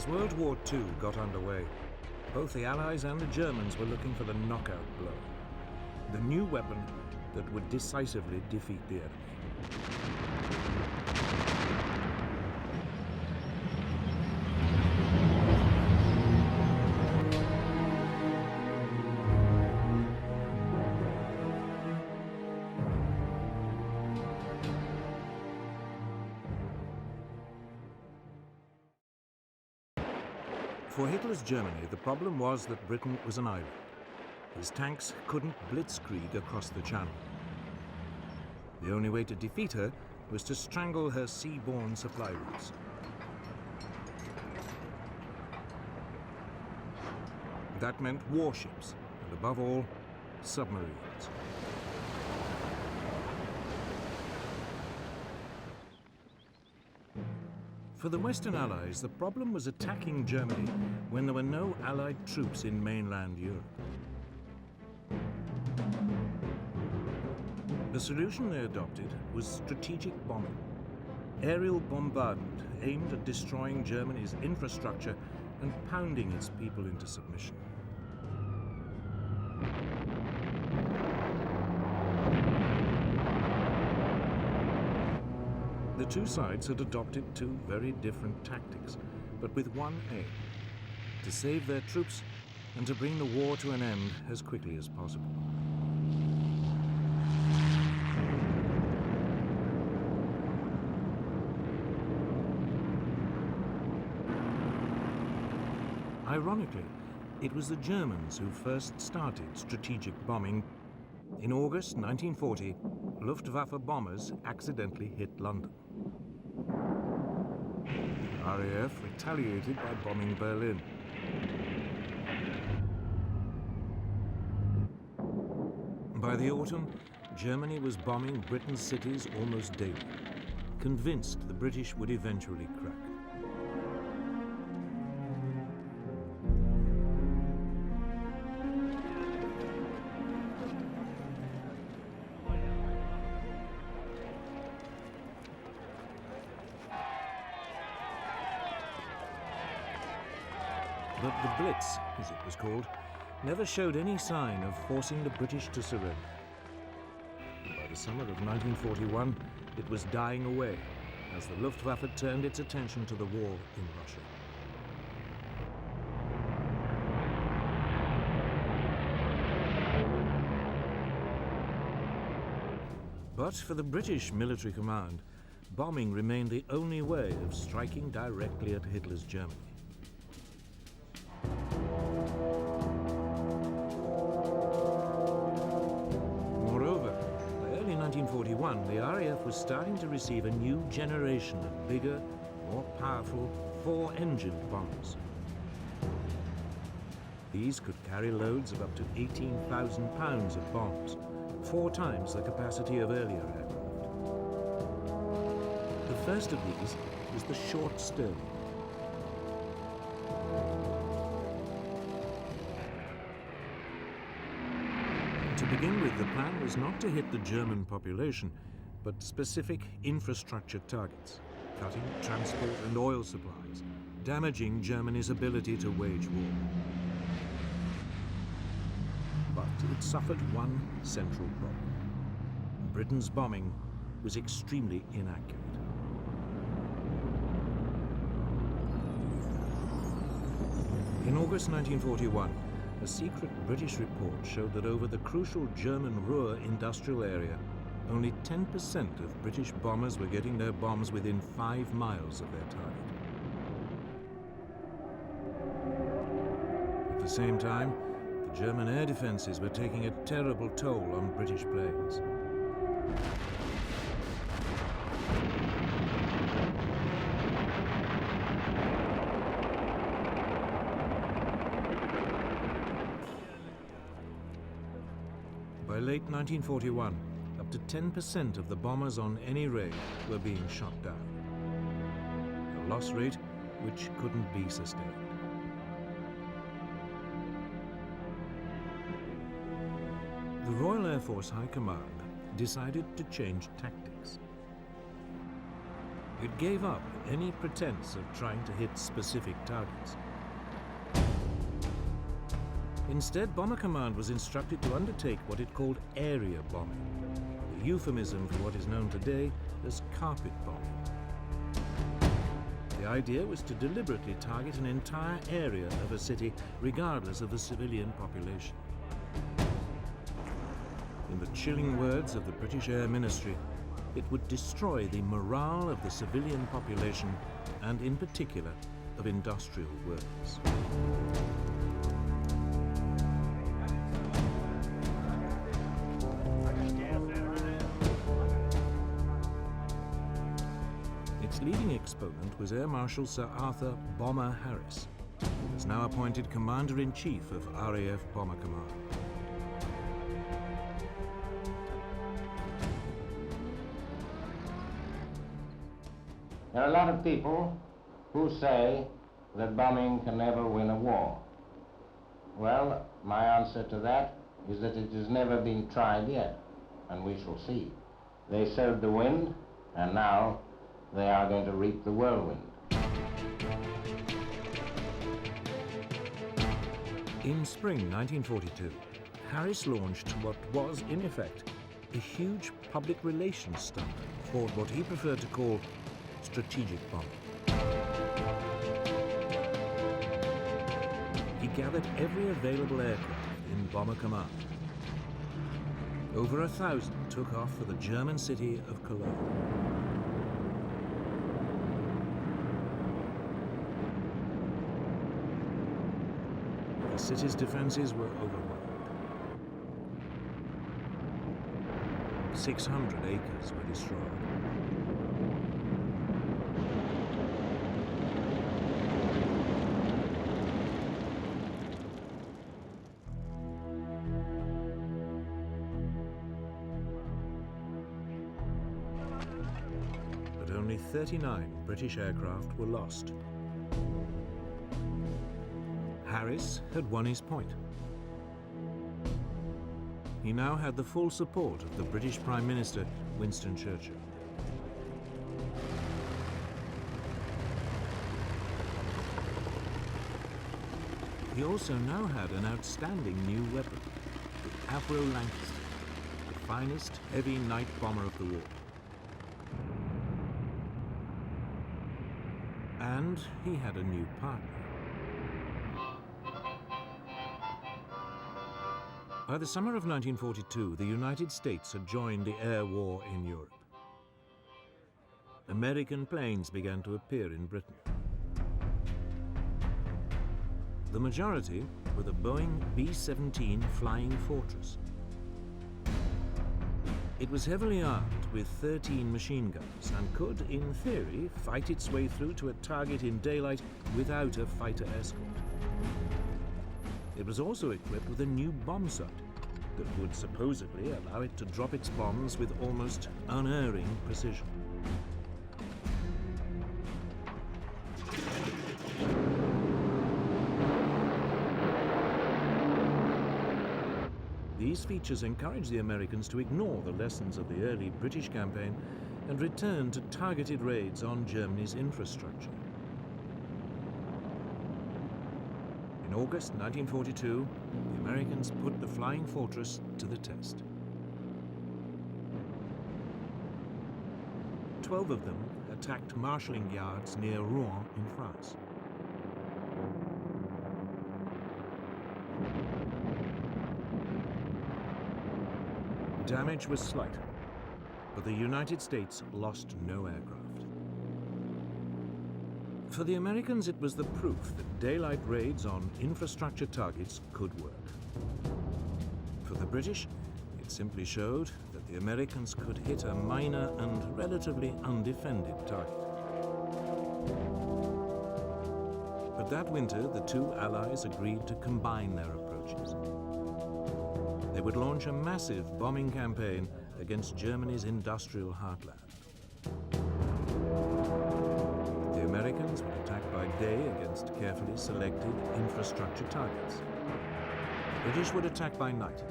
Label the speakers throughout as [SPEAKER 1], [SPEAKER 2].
[SPEAKER 1] As World War II got underway, both the Allies and the Germans were looking for the knockout blow, the new weapon that would decisively defeat the enemy. For Hitler's Germany, the problem was that Britain was an island. His tanks couldn't blitzkrieg across the Channel. The only way to defeat her was to strangle her seaborne supply routes. That meant warships, and above all, submarines. For the Western Allies, the problem was attacking Germany when there were no Allied troops in mainland Europe. The solution they adopted was strategic bombing. Aerial bombardment aimed at destroying Germany's infrastructure and pounding its people into submission. The two sides had adopted two very different tactics, but with one aim: to save their troops and to bring the war to an end as quickly as possible. Ironically, it was the Germans who first started strategic bombing. In August 1940, Luftwaffe bombers accidentally hit London. The RAF retaliated by bombing Berlin. By the autumn, Germany was bombing Britain's cities almost daily, convinced the British would eventually crack. But the Blitz, as it was called, never showed any sign of forcing the British to surrender. By the summer of 1941, it was dying away as the Luftwaffe turned its attention to the war in Russia. But for the British military command, bombing remained the only way of striking directly at Hitler's Germany. Moreover, by early 1941, the RAF was starting to receive a new generation of bigger, more powerful, four-engined bombers. These could carry loads of up to 18,000 pounds of bombs, 4 times the capacity of earlier aircraft. The first of these was the Short Stirling. To begin with, the plan was not to hit the German population, but specific infrastructure targets, cutting transport and oil supplies, damaging Germany's ability to wage war. But it suffered one central problem. Britain's bombing was extremely inaccurate. In August 1941, a secret British report showed that over the crucial German Ruhr industrial area, only 10% of British bombers were getting their bombs within 5 miles of their target. At the same time, the German air defenses were taking a terrible toll on British planes. By late 1941, up to 10% of the bombers on any raid were being shot down, a loss rate which couldn't be sustained. The Royal Air Force High Command decided to change tactics. It gave up any pretense of trying to hit specific targets. Instead, Bomber Command was instructed to undertake what it called area bombing, the euphemism for what is known today as carpet bombing. The idea was to deliberately target an entire area of a city, regardless of the civilian population. In the chilling words of the British Air Ministry, it would destroy the morale of the civilian population and, in particular, of industrial workers. Its leading exponent was Air Marshal Sir Arthur Bomber Harris, who was now appointed Commander-in-Chief of RAF Bomber Command.
[SPEAKER 2] There are a lot of people who say that bombing can never win a war. Well, my answer to that is that it has never been tried yet, and we shall see. They sowed the wind, and now they are going to reap the whirlwind.
[SPEAKER 1] In spring 1942, Harris launched what was, in effect, a huge public relations stunt for what he preferred to call strategic bombing. He gathered every available aircraft in Bomber Command. Over 1,000 took off for the German city of Cologne. The city's defenses were overwhelmed. 600 acres were destroyed. But only 39 British aircraft were lost. Harris had won his point. He now had the full support of the British Prime Minister, Winston Churchill. He also now had an outstanding new weapon, the Avro Lancaster, the finest heavy night bomber of the war. And he had a new partner. By the summer of 1942, the United States had joined the air war in Europe. American planes began to appear in Britain. The majority were the Boeing B-17 Flying Fortress. It was heavily armed with 13 machine guns and could, in theory, fight its way through to a target in daylight without a fighter escort. It was also equipped with a new bomb sight that would supposedly allow it to drop its bombs with almost unerring precision. These features encouraged the Americans to ignore the lessons of the early British campaign and return to targeted raids on Germany's infrastructure. In August 1942, the Americans put the Flying Fortress to the test. 12 of them attacked marshalling yards near Rouen in France. Damage was slight, but the United States lost no aircraft. For the Americans, it was the proof that daylight raids on infrastructure targets could work. For the British, it simply showed that the Americans could hit a minor and relatively undefended target. But that winter, the two allies agreed to combine their approaches. They would launch a massive bombing campaign against Germany's industrial heartland. The Americans would attack by day against carefully selected infrastructure targets. The British would attack by night,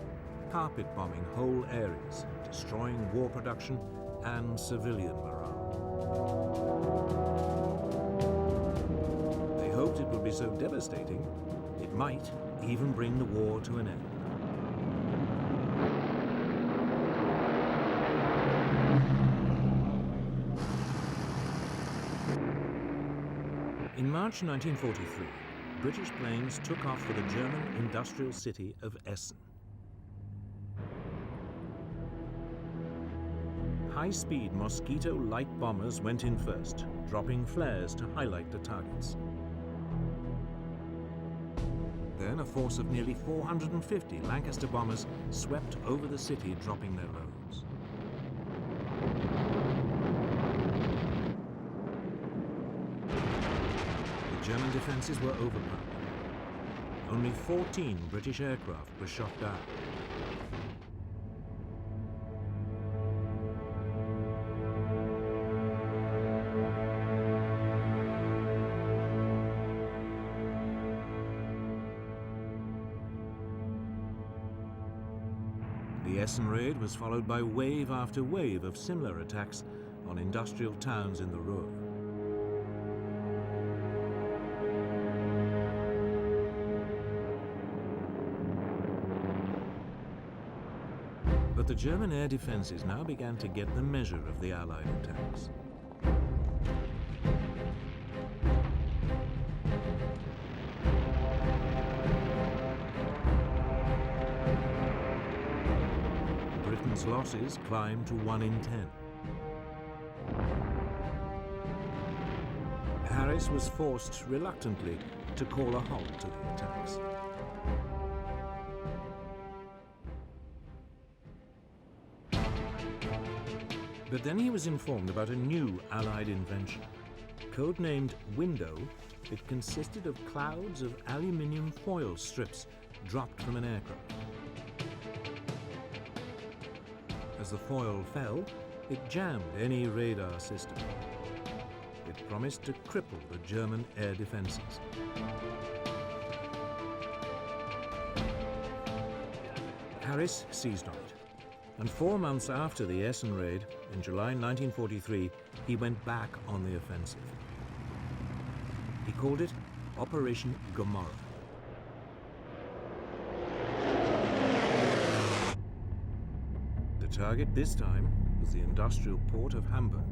[SPEAKER 1] carpet bombing whole areas, destroying war production and civilian morale. be so devastating, it might even bring the war to an end. In March 1943, British planes took off for the German industrial city of Essen. High-speed Mosquito light bombers went in first, dropping flares to highlight the targets. Then a force of nearly 450 Lancaster bombers swept over the city, dropping their loads. The German defenses were overpowered. Only 14 British aircraft were shot down. The Essen raid was followed by wave after wave of similar attacks on industrial towns in the Ruhr. But the German air defenses now began to get the measure of the Allied attacks. Britain's losses climbed to 1 in 10. Harris was forced reluctantly to call a halt to the attacks. But then he was informed about a new Allied invention. Codenamed Window, it consisted of clouds of aluminium foil strips dropped from an aircraft. As the foil fell, it jammed any radar system. It promised to cripple the German air defenses. Harris seized on it. And 4 months after the Essen raid, in July 1943, he went back on the offensive. He called it Operation Gomorrah. The target this time was the industrial port of Hamburg.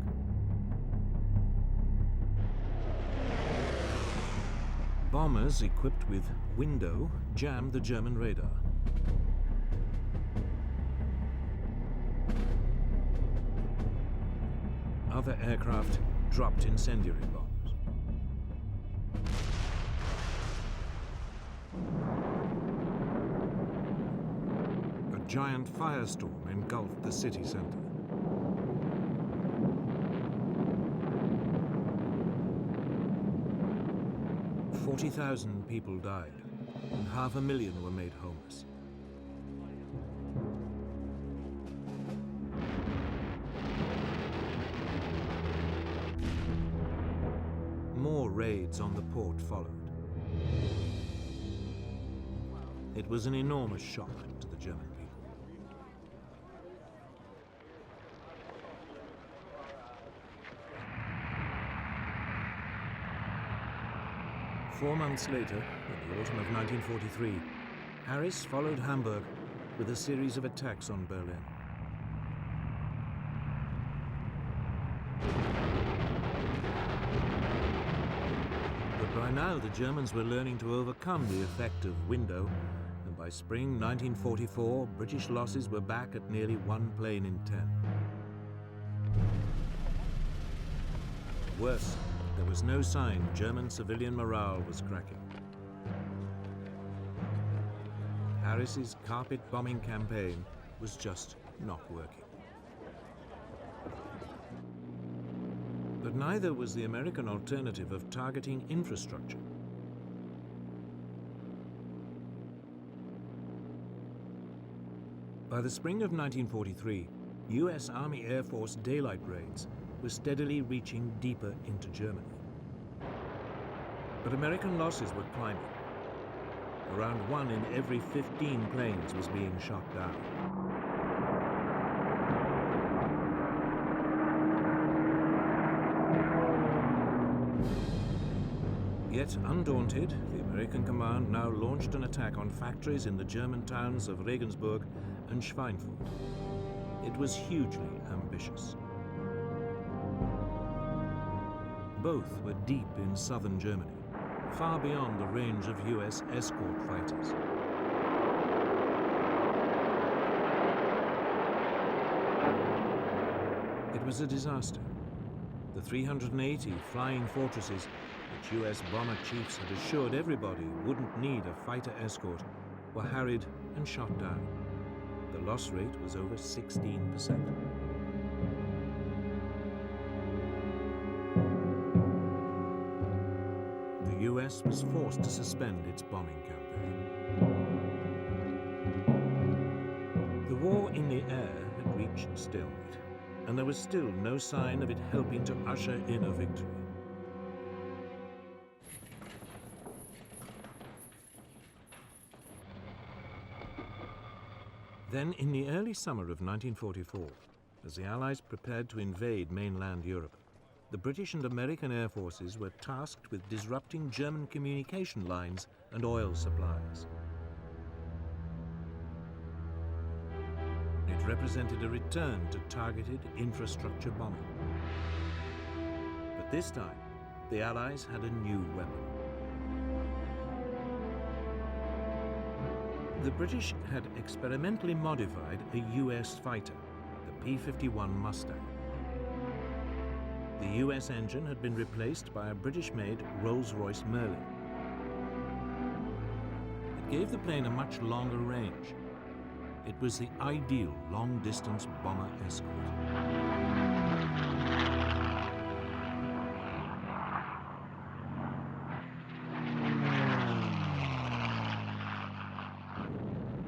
[SPEAKER 1] Bombers equipped with Window jammed the German radar. Other aircraft dropped incendiary bombs. A giant firestorm engulfed the city center. "40,000 people died, and 500,000 were made homeless. More raids on the port followed. It was an enormous shock to the German people. Four months later, in the autumn of 1943, Harris followed Hamburg with a series of attacks on Berlin. By now, the Germans were learning to overcome the effect of Window, and by spring 1944, British losses were back at nearly 1 plane in 10. Worse, there was no sign German civilian morale was cracking. Harris's carpet bombing campaign was just not working. But neither was the American alternative of targeting infrastructure. By the spring of 1943, US Army Air Force daylight raids were steadily reaching deeper into Germany. But American losses were climbing. Around 1 in every 15 planes was being shot down. The Yet undaunted, the American command now launched an attack on factories in the German towns of Regensburg and Schweinfurt. It was hugely ambitious. Both were deep in southern Germany, far beyond the range of US escort fighters. It was a disaster. The 380 flying fortresses, which US bomber chiefs had assured everybody wouldn't need a fighter escort, were harried and shot down. The loss rate was over 16%. The US was forced to suspend its bombing campaign. The war in the air had reached stalemate, and there was still no sign of it helping to usher in a victory. Then, in the early summer of 1944, as the Allies prepared to invade mainland Europe, the British and American air forces were tasked with disrupting German communication lines and oil supplies. It represented a return to targeted infrastructure bombing. But this time, the Allies had a new weapon. The British had experimentally modified a US fighter, the P-51 Mustang. The US engine had been replaced by a British-made Rolls-Royce Merlin. It gave the plane a much longer range. It was the ideal long-distance bomber escort.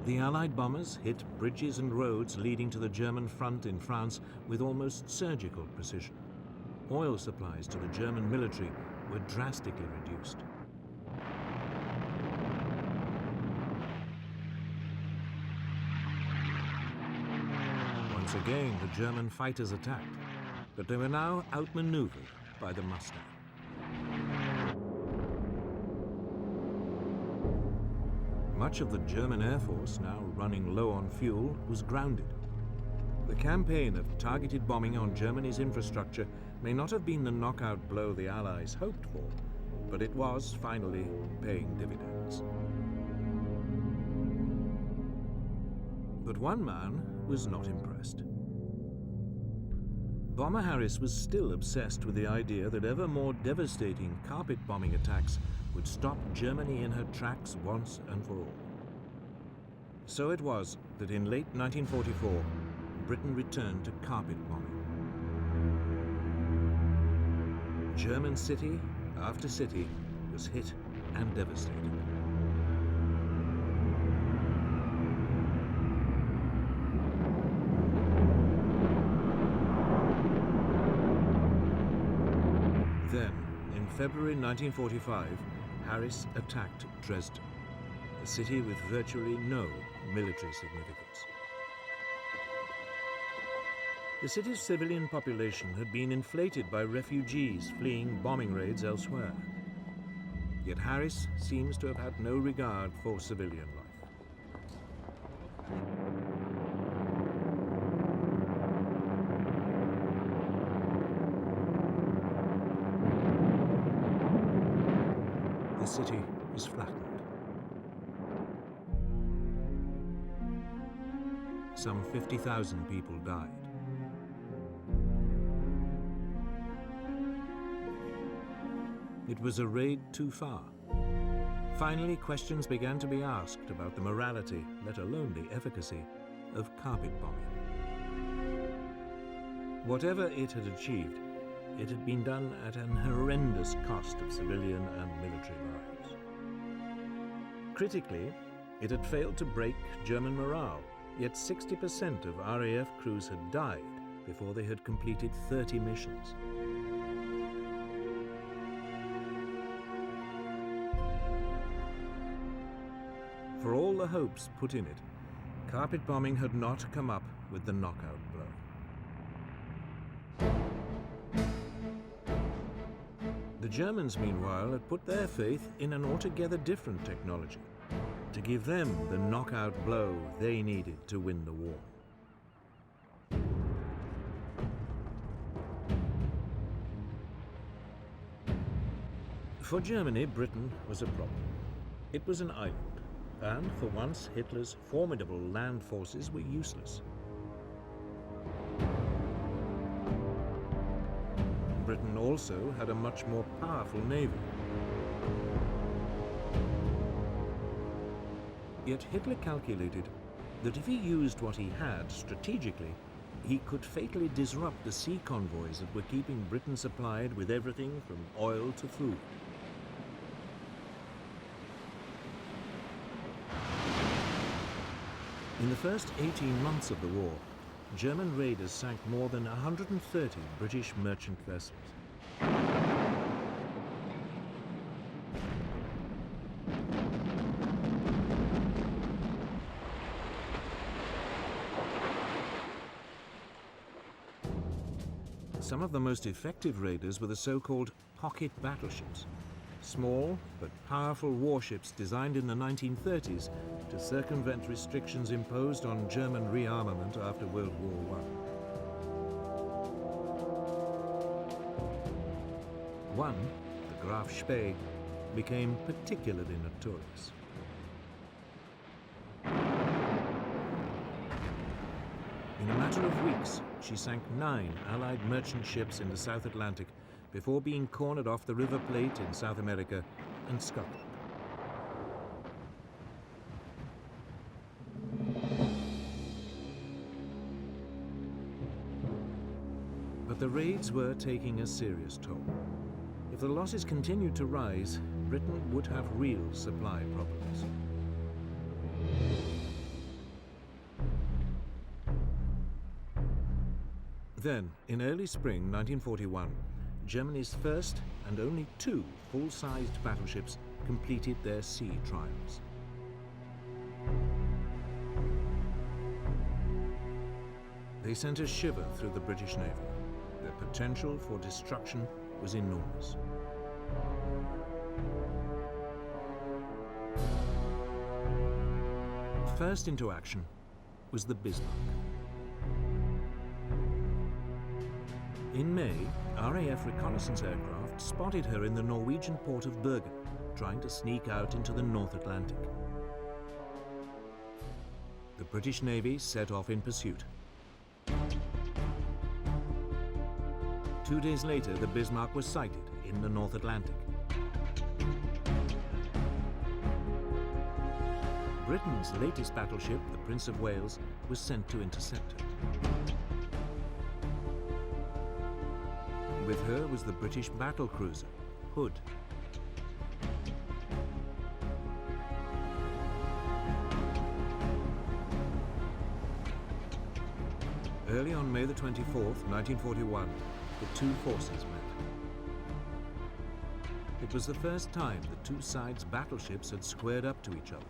[SPEAKER 1] The Allied bombers hit bridges and roads leading to the German front in France with almost surgical precision. Oil supplies to the German military were drastically reduced. Once again, the German fighters attacked, but they were now outmaneuvered by the Mustang. Much of the German Air Force, now running low on fuel, was grounded. The campaign of targeted bombing on Germany's infrastructure may not have been the knockout blow the Allies hoped for, but it was finally paying dividends. But one man was not impressed. Bomber Harris was still obsessed with the idea that ever more devastating carpet bombing attacks would stop Germany in her tracks once and for all. So it was that in late 1944, Britain returned to carpet bombing. German city after city was hit and devastated. Then, in February 1945, Harris attacked Dresden, a city with virtually no military significance. The city's civilian population had been inflated by refugees fleeing bombing raids elsewhere. Yet Harris seems to have had no regard for civilian life. The city was flattened. Some 50,000 people died. It was a raid too far. Finally, questions began to be asked about the morality, let alone the efficacy, of carpet bombing. Whatever it had achieved, it had been done at an horrendous cost of civilian and military lives. Critically, it had failed to break German morale, yet 60% of RAF crews had died before they had completed 30 missions. For all the hopes put in it, carpet bombing had not come up with the knockout blow. The Germans, meanwhile, had put their faith in an altogether different technology to give them the knockout blow they needed to win the war. For Germany, Britain was a problem. It was an island, and for once Hitler's formidable land forces were useless. Britain also had a much more powerful navy. Yet Hitler calculated that if he used what he had strategically, he could fatally disrupt the sea convoys that were keeping Britain supplied with everything from oil to food. In the first 18 months of the war, German raiders sank more than 130 British merchant vessels. Some of the most effective raiders were the so-called pocket battleships, small but powerful warships designed in the 1930s to circumvent restrictions imposed on German rearmament after World War I. One, the Graf Spee, became particularly notorious. In a matter of weeks, she sank 9 Allied merchant ships in the South Atlantic before being cornered off the River Plate in South America and Scotland. But the raids were taking a serious toll. If the losses continued to rise, Britain would have real supply problems. Then, in early spring 1941, Germany's first and only 2 full-sized battleships completed their sea trials. They sent a shiver through the British Navy. Their potential for destruction was enormous. First into action was the Bismarck. In May, RAF reconnaissance aircraft spotted her in the Norwegian port of Bergen, trying to sneak out into the North Atlantic. The British Navy set off in pursuit. 2 days later, the Bismarck was sighted in the North Atlantic. Britain's latest battleship, the Prince of Wales, was sent to intercept her. With her was the British battlecruiser, Hood. Early on May the 24th, 1941, the 2 forces met. It was the first time the 2 sides' battleships had squared up to each other.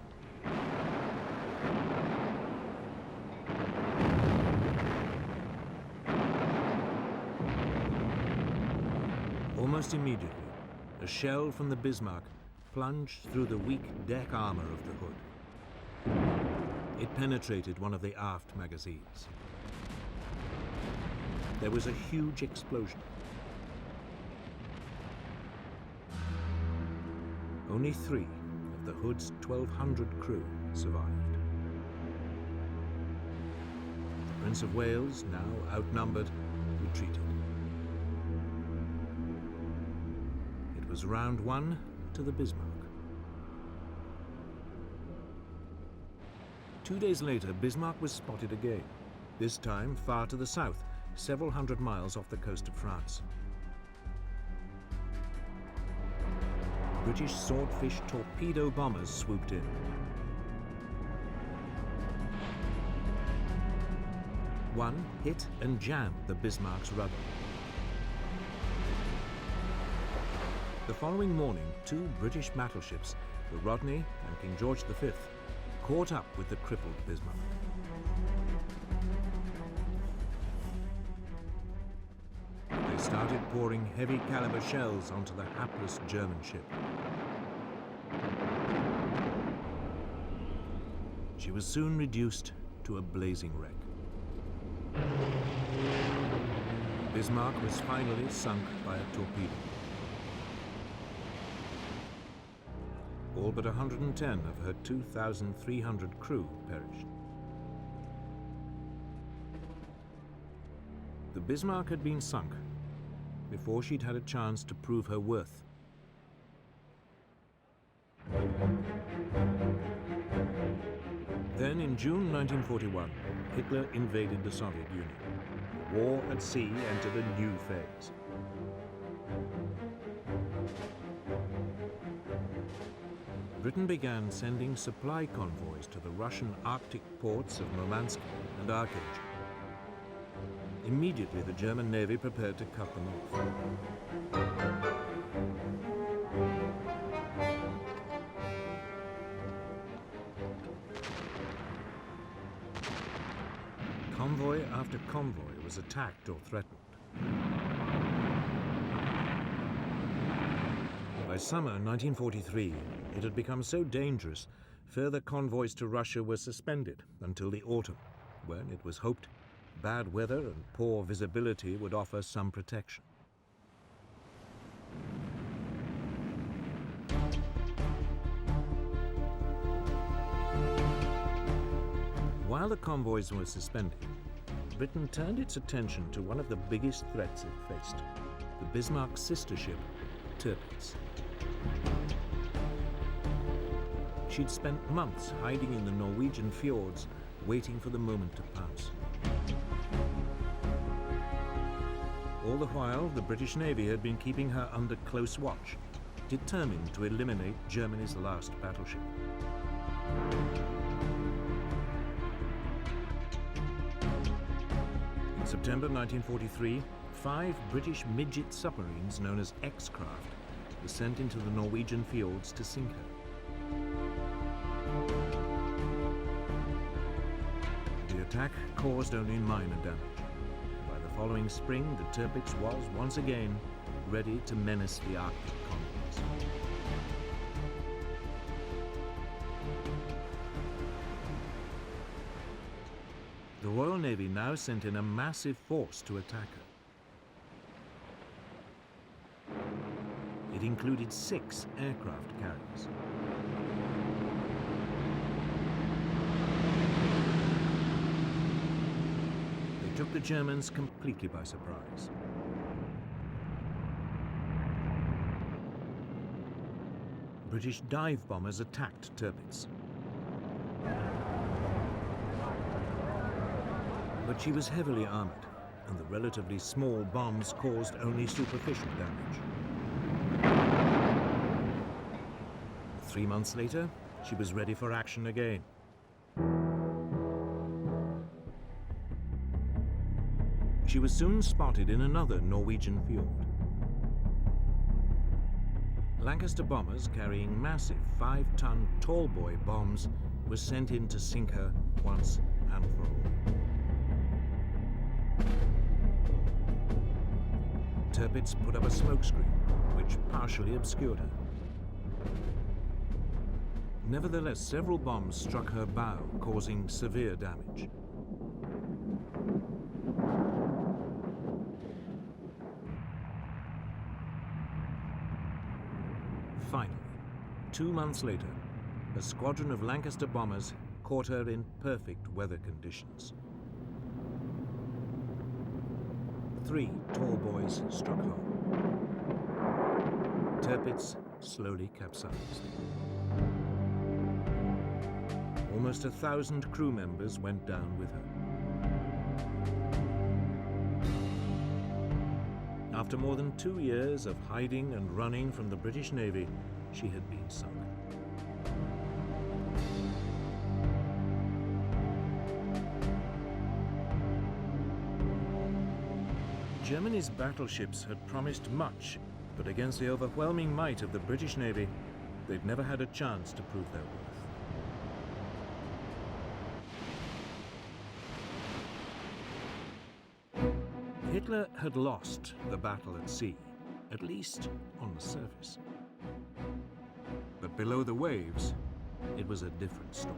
[SPEAKER 1] Almost immediately, a shell from the Bismarck plunged through the weak deck armor of the Hood. It penetrated one of the aft magazines. There was a huge explosion. Only 3 of the Hood's 1,200 crew survived. The Prince of Wales, now outnumbered, retreated. It was round 1 to the Bismarck. 2 days later, Bismarck was spotted again, this time far to the south, several hundred miles off the coast of France. British Swordfish torpedo bombers swooped in. One hit and jammed the Bismarck's rudder. The following morning, 2 British battleships, the Rodney and King George V, caught up with the crippled Bismarck. They started pouring heavy caliber shells onto the hapless German ship. She was soon reduced to a blazing wreck. Bismarck was finally sunk by a torpedo. All but 110 of her 2,300 crew perished. The Bismarck had been sunk before she'd had a chance to prove her worth. Then, in June 1941, Hitler invaded the Soviet Union. War at sea entered a new phase. Britain began sending supply convoys to the Russian Arctic ports of Murmansk and Archangel. Immediately, the German Navy prepared to cut them off. Convoy after convoy was attacked or threatened. By summer 1943, it had become so dangerous, further convoys to Russia were suspended until the autumn, when it was hoped bad weather and poor visibility would offer some protection. While the convoys were suspended, Britain turned its attention to one of the biggest threats it faced, the Bismarck's sister ship, Tirpitz. She'd spent months hiding in the Norwegian fjords, waiting for the moment to pounce. All the while, the British Navy had been keeping her under close watch, determined to eliminate Germany's last battleship. In September 1943, 5 British midget submarines known as X-craft were sent into the Norwegian fjords to sink her. The attack caused only minor damage. By the following spring, the Tirpitz was once again ready to menace the Arctic convoys. The Royal Navy now sent in a massive force to attack her. It included 6 aircraft carriers. They took the Germans completely by surprise. British dive bombers attacked Tirpitz. But she was heavily armored, and the relatively small bombs caused only superficial damage. 3 months later, she was ready for action again. She was soon spotted in another Norwegian fjord. Lancaster bombers carrying massive 5-ton tallboy bombs were sent in to sink her once and for all. Tirpitz put up a smokescreen, which partially obscured her. Nevertheless, several bombs struck her bow, causing severe damage. Finally, 2 months later, a squadron of Lancaster bombers caught her in perfect weather conditions. 3 tall boys struck home. Tirpitz slowly capsized. Almost 1,000 crew members went down with her. After more than 2 years of hiding and running from the British Navy, she had been sunk. Germany's battleships had promised much, but against the overwhelming might of the British Navy, they'd never had a chance to prove their worth. Hitler had lost the battle at sea, at least on the surface. But below the waves, it was a different story.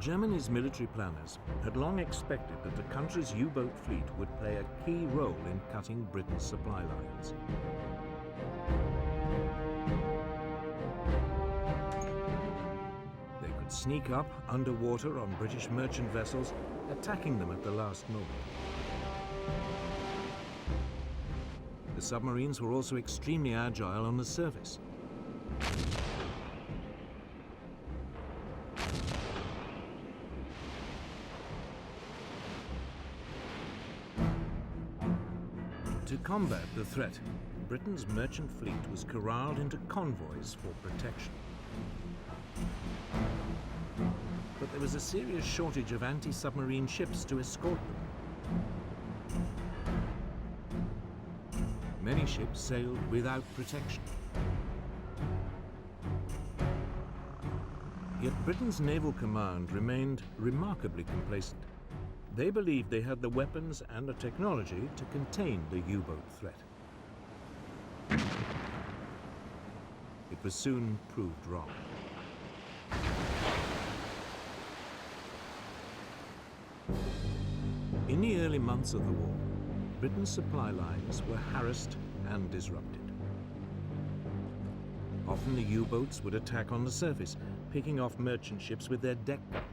[SPEAKER 1] Germany's military planners had long expected that the country's U-boat fleet would play a key role in cutting Britain's supply lines. They could sneak up underwater on British merchant vessels, attacking them at the last moment. The submarines were also extremely agile on the surface. To combat the threat, Britain's merchant fleet was corralled into convoys for protection. But there was a serious shortage of anti-submarine ships to escort them. Many ships sailed without protection. Yet Britain's naval command remained remarkably complacent. They believed they had the weapons and the technology to contain the U-boat threat. It was soon proved wrong. In the early months of the war, Britain's supply lines were harassed and disrupted. Often the U-boats would attack on the surface, picking off merchant ships with their deck guns.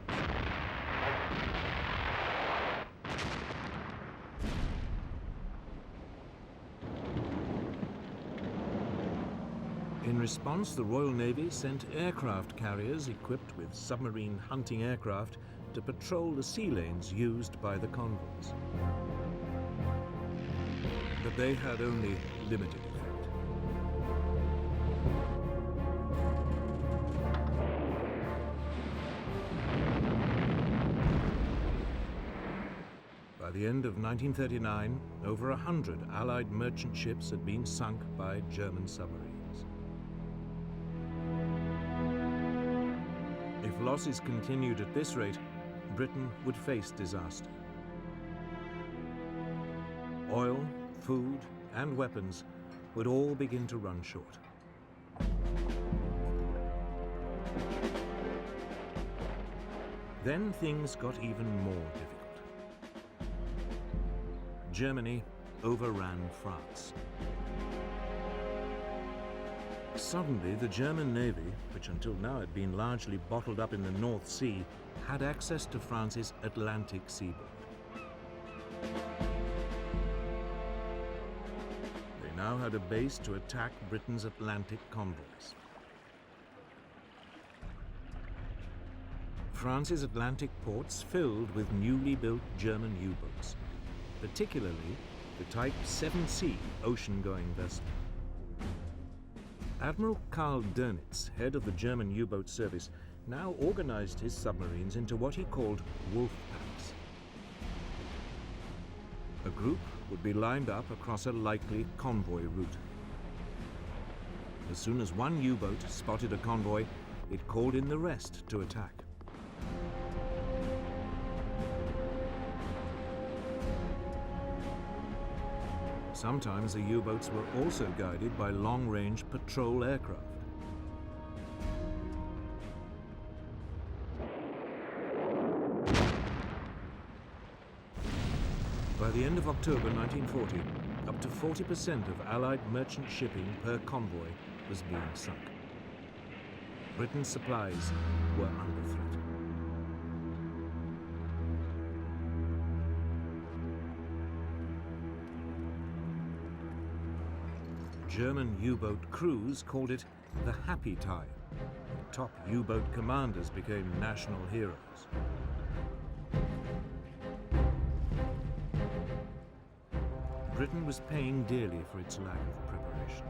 [SPEAKER 1] In response, the Royal Navy sent aircraft carriers equipped with submarine hunting aircraft to patrol the sea lanes used by the convoys. But they had only limited effect. By the end of 1939, over 100 Allied merchant ships had been sunk by German submarines. If losses continued at this rate, Britain would face disaster. Oil, food, and weapons would all begin to run short. Then things got even more difficult. Germany overran France. Suddenly, the German Navy, which until now had been largely bottled up in the North Sea, had access to France's Atlantic seaboard. They now had a base to attack Britain's Atlantic convoys. France's Atlantic ports filled with newly built German U-boats, particularly the Type 7C ocean-going vessel. Admiral Karl Dönitz, head of the German U-boat service, now organized his submarines into what he called wolf packs. A group would be lined up across a likely convoy route. As soon as one U-boat spotted a convoy, it called in the rest to attack. Sometimes the U-boats were also guided by long-range patrol aircraft. By the end of October 1940, up to 40% of Allied merchant shipping per convoy was being sunk. Britain's supplies were under threat. German U-boat crews called it the happy time. Top U-boat commanders became national heroes. Britain was paying dearly for its lack of preparation.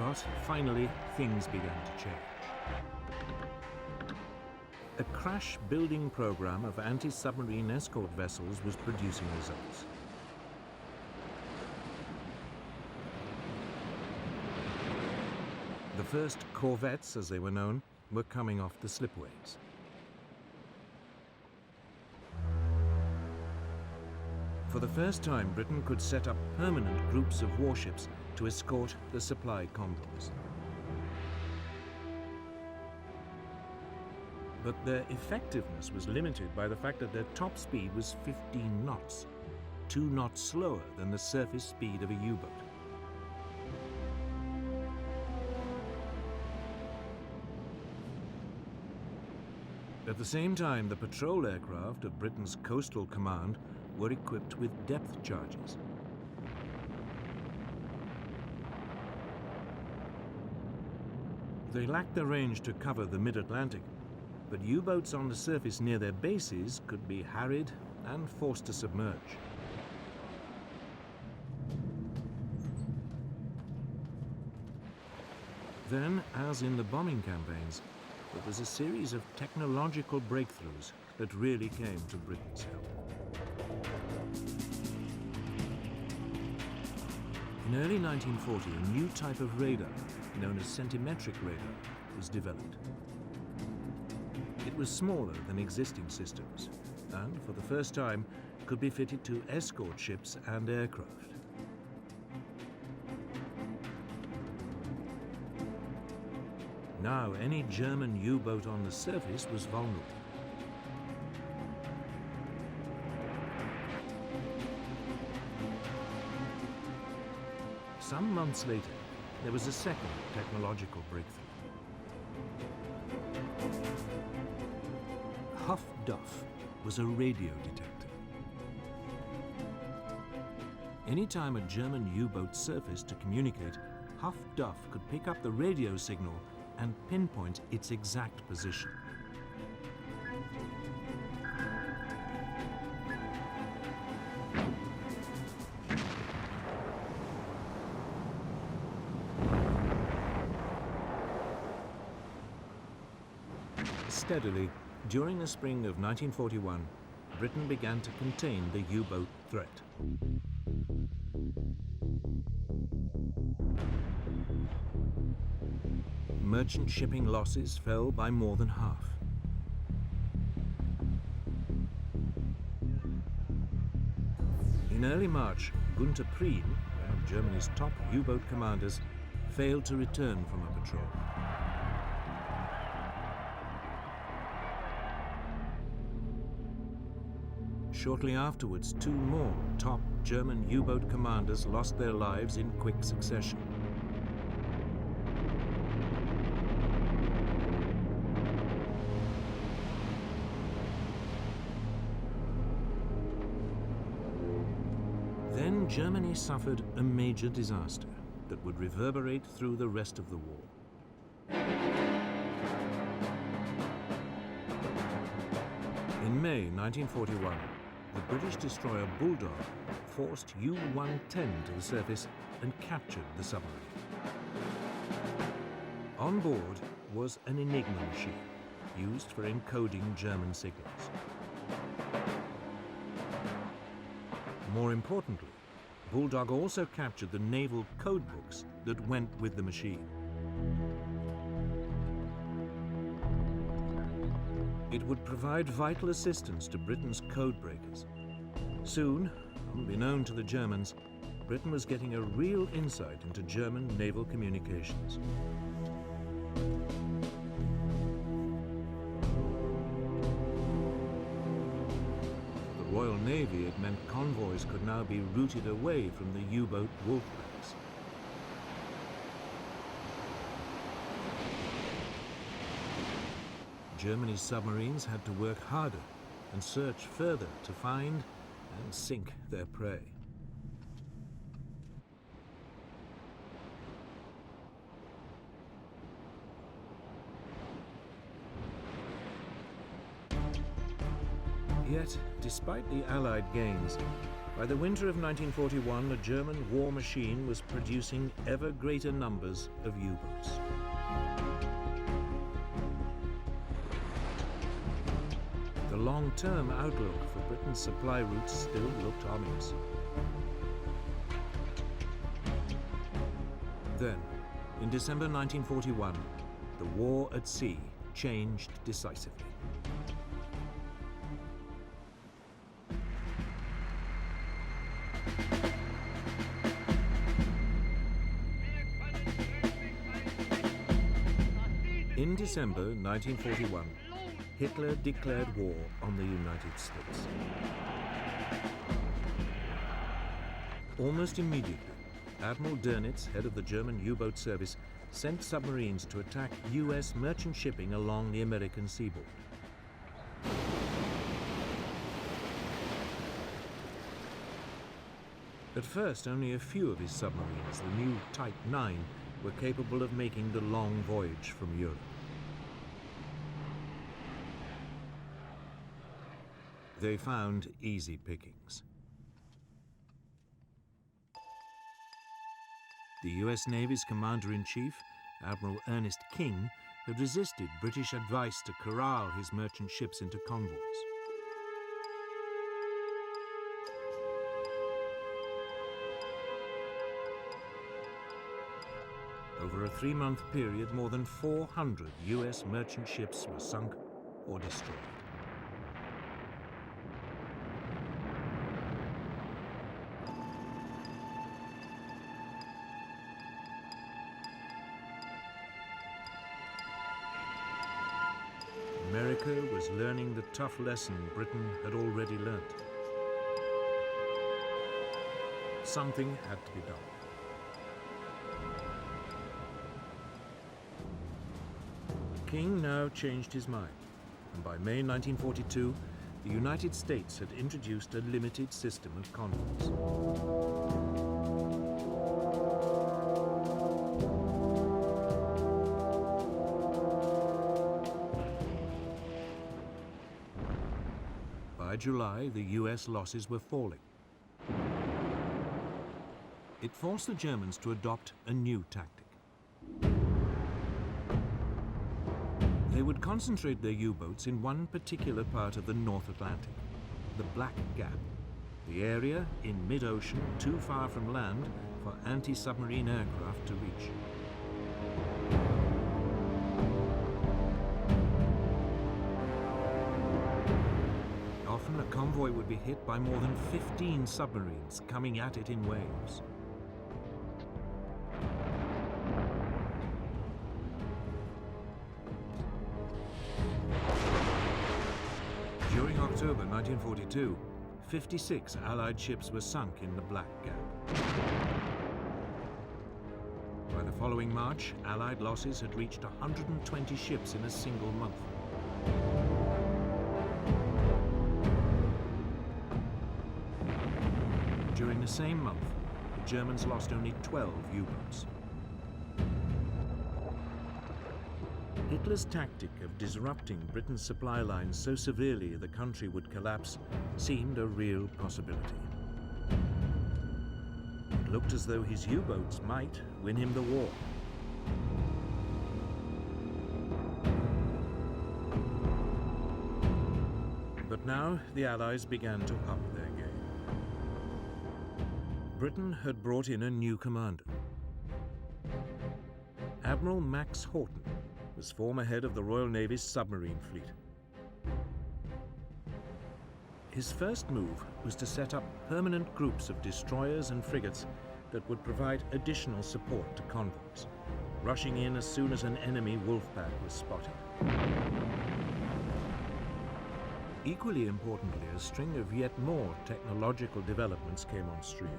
[SPEAKER 1] But finally, things began to change. a crash-building program of anti-submarine escort vessels was producing results. The first corvettes, as they were known, were coming off the slipways. For the first time, Britain could set up permanent groups of warships to escort the supply convoys. But their effectiveness was limited by the fact that their top speed was 15 knots, 2 knots slower than the surface speed of a U-boat. At the same time, the patrol aircraft of Britain's coastal command were equipped with depth charges. They lacked the range to cover the mid-Atlantic, but U-boats on the surface near their bases could be harried and forced to submerge. Then, as in the bombing campaigns, there was a series of technological breakthroughs that really came to Britain's help. In early 1940, a new type of radar, known as centimetric radar, was developed. It was smaller than existing systems, and for the first time could be fitted to escort ships and aircraft. Now, any German U-boat on the surface was vulnerable. Some months later, there was a second technological breakthrough. Huff-Duff was a radio detector. Anytime a German U-boat surfaced to communicate, Huff-Duff could pick up the radio signal and pinpoint its exact position. Steadily, during the spring of 1941, Britain began to contain the U-boat threat. Merchant shipping losses fell by more than half. In early March, Günther Prien, one of Germany's top U-boat commanders, failed to return from a patrol. Shortly afterwards, 2 more top German U-boat commanders lost their lives in quick succession. Then Germany suffered a major disaster that would reverberate through the rest of the war. In May 1941, the British destroyer Bulldog forced U-110 to the surface and captured the submarine. On board was an Enigma machine used for encoding German signals. More importantly, Bulldog also captured the naval code books that went with the machine. It would provide vital assistance to Britain's code breakers. Soon, unbeknown to the Germans, Britain was getting a real insight into German naval communications. For the Royal Navy, it meant convoys could now be routed away from the U-boat wolf packs. Germany's submarines had to work harder and search further to find and sink their prey. Yet, despite the Allied gains, by the winter of 1941, the German war machine was producing ever greater numbers of U-boats. long-term outlook for Britain's supply routes still looked ominous. Then, in December 1941, the war at sea changed decisively. In December 1941, Hitler declared war on the United States. Almost immediately, Admiral Dönitz, head of the German U-boat service, sent submarines to attack US merchant shipping along the American seaboard. At first, only a few of his submarines, the new Type 9, were capable of making the long voyage from Europe. They found easy pickings. The US Navy's Commander-in-Chief, Admiral Ernest King, had resisted British advice to corral his merchant ships into convoys. Over a 3-month period, more than 400 US merchant ships were sunk or destroyed. America was learning the tough lesson Britain had already learnt. Something had to be done. King now changed his mind, and by May 1942, the United States had introduced a limited system of convoys. By July, the US losses were falling. It forced the Germans to adopt a new tactic. They would concentrate their U-boats in one particular part of the North Atlantic, the Black Gap, the area in mid-ocean too far from land for anti-submarine aircraft to reach. Often a convoy would be hit by more than 15 submarines coming at it in waves. During October 1942, 56 Allied ships were sunk in the Black Gap. By the following March, Allied losses had reached 120 ships in a single month. During the same month, the Germans lost only 12 U-boats. Hitler's tactic of disrupting Britain's supply lines so severely the country would collapse seemed a real possibility. It looked as though his U-boats might win him the war. But now the Allies began to up their game. Britain had brought in a new commander. Admiral Max Horton was former head of the Royal Navy's submarine fleet. His first move was to set up permanent groups of destroyers and frigates that would provide additional support to convoys, rushing in as soon as an enemy wolfpack was spotted. Equally importantly, a string of yet more technological developments came on stream.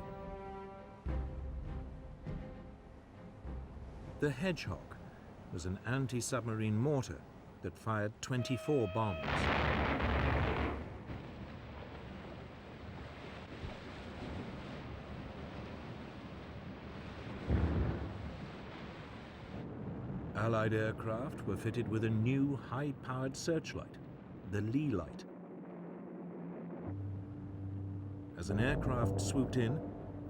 [SPEAKER 1] The Hedgehog was an anti-submarine mortar that fired 24 bombs. Allied aircraft were fitted with a new high-powered searchlight, the Lee light. As an aircraft swooped in,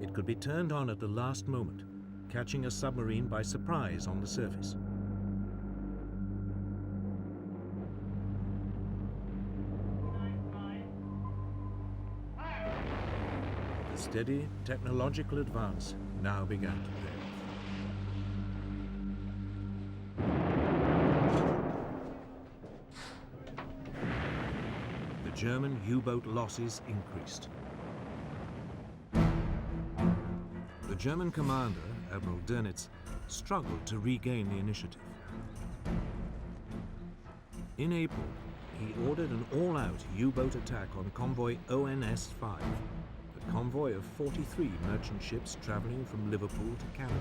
[SPEAKER 1] it could be turned on at the last moment, catching a submarine by surprise on the surface. steady technological advance now began to pay off. The German U-boat losses increased. The German commander, Admiral Dönitz, struggled to regain the initiative. In April, he ordered an all-out U-boat attack on convoy ONS-5, a convoy of 43 merchant ships traveling from Liverpool to Canada.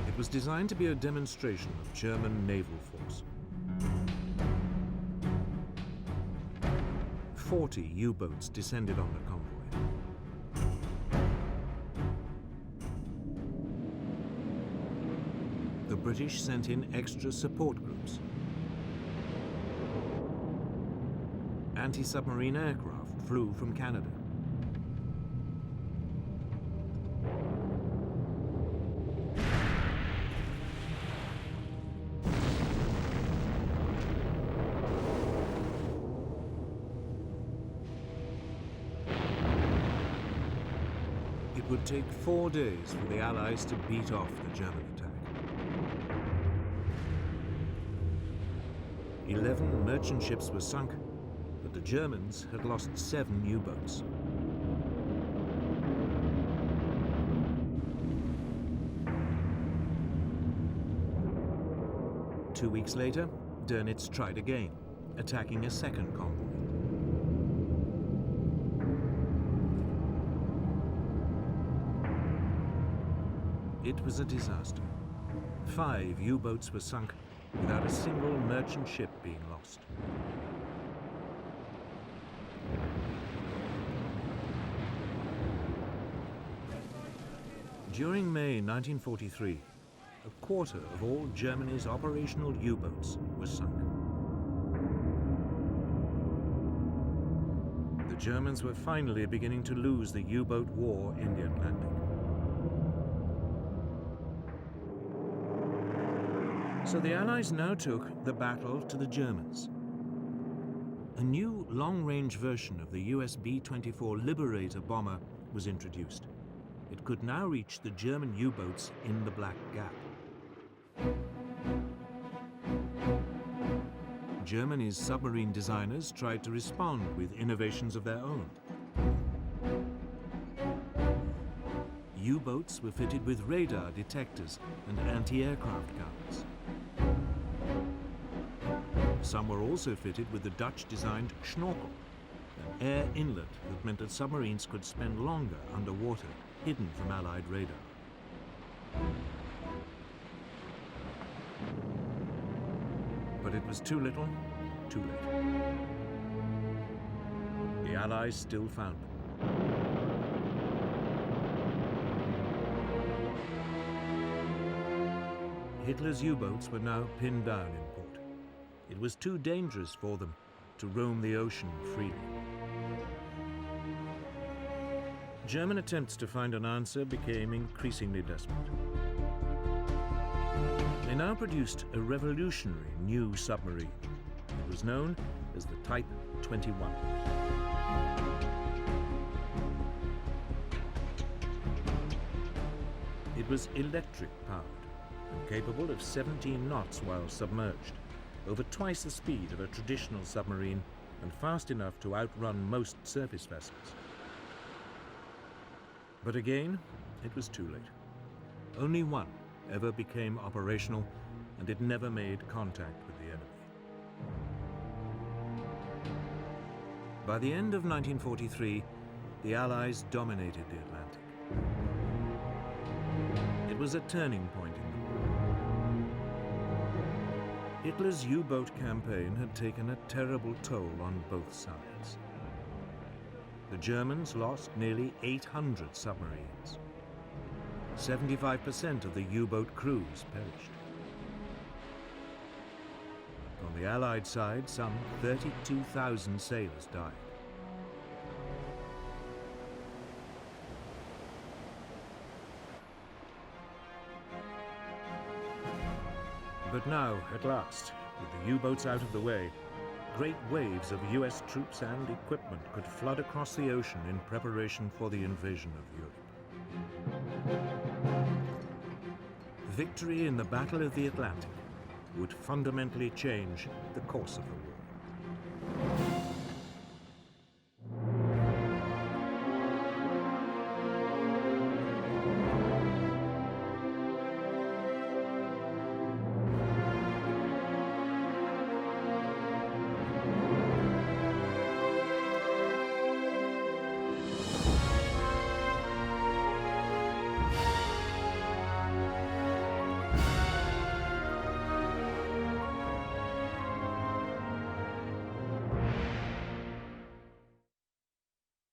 [SPEAKER 1] It was designed to be a demonstration of German naval force. 40 U-boats descended on the convoy. The British sent in extra support groups. Anti-submarine aircraft flew from Canada. It would take 4 days for the Allies to beat off the German attack. 11 merchant ships were sunk, but the Germans had lost 7 U-boats. Two weeks later, Dönitz tried again, attacking a second convoy. It was a disaster. 5 U-boats were sunk without a single merchant ship being lost. During May 1943, a quarter of all Germany's operational U-boats were sunk. The Germans were finally beginning to lose the U-boat war in the Atlantic. So the Allies now took the battle to the Germans. A new long-range version of the US B-24 Liberator bomber was introduced. It could now reach the German U-boats in the Black Gap. Germany's submarine designers tried to respond with innovations of their own. U-boats were fitted with radar detectors and anti-aircraft guns. Some were also fitted with the Dutch-designed Schnorkel, an air inlet that meant that submarines could spend longer underwater, hidden from Allied radar. But it was too little, too late. The Allies still found them. Hitler's U-boats were now pinned down in port. It was too dangerous for them to roam the ocean freely. German attempts to find an answer became increasingly desperate. They now produced a revolutionary new submarine. It was known as the Type 21. It was electric-powered and capable of 17 knots while submerged, over twice the speed of a traditional submarine and fast enough to outrun most surface vessels. But again, it was too late. Only one ever became operational, and it never made contact with the enemy. By the end of 1943, the Allies dominated the Atlantic. It was a turning point in the war. Hitler's U-boat campaign had taken a terrible toll on both sides. The Germans lost nearly 800 submarines. 75% of the U-boat crews perished. On the Allied side, some 32,000 sailors died. But now, at last, with the U-boats out of the way, great waves of US troops and equipment could flood across the ocean in preparation for the invasion of Europe. Victory in the Battle of the Atlantic would fundamentally change the course of the war.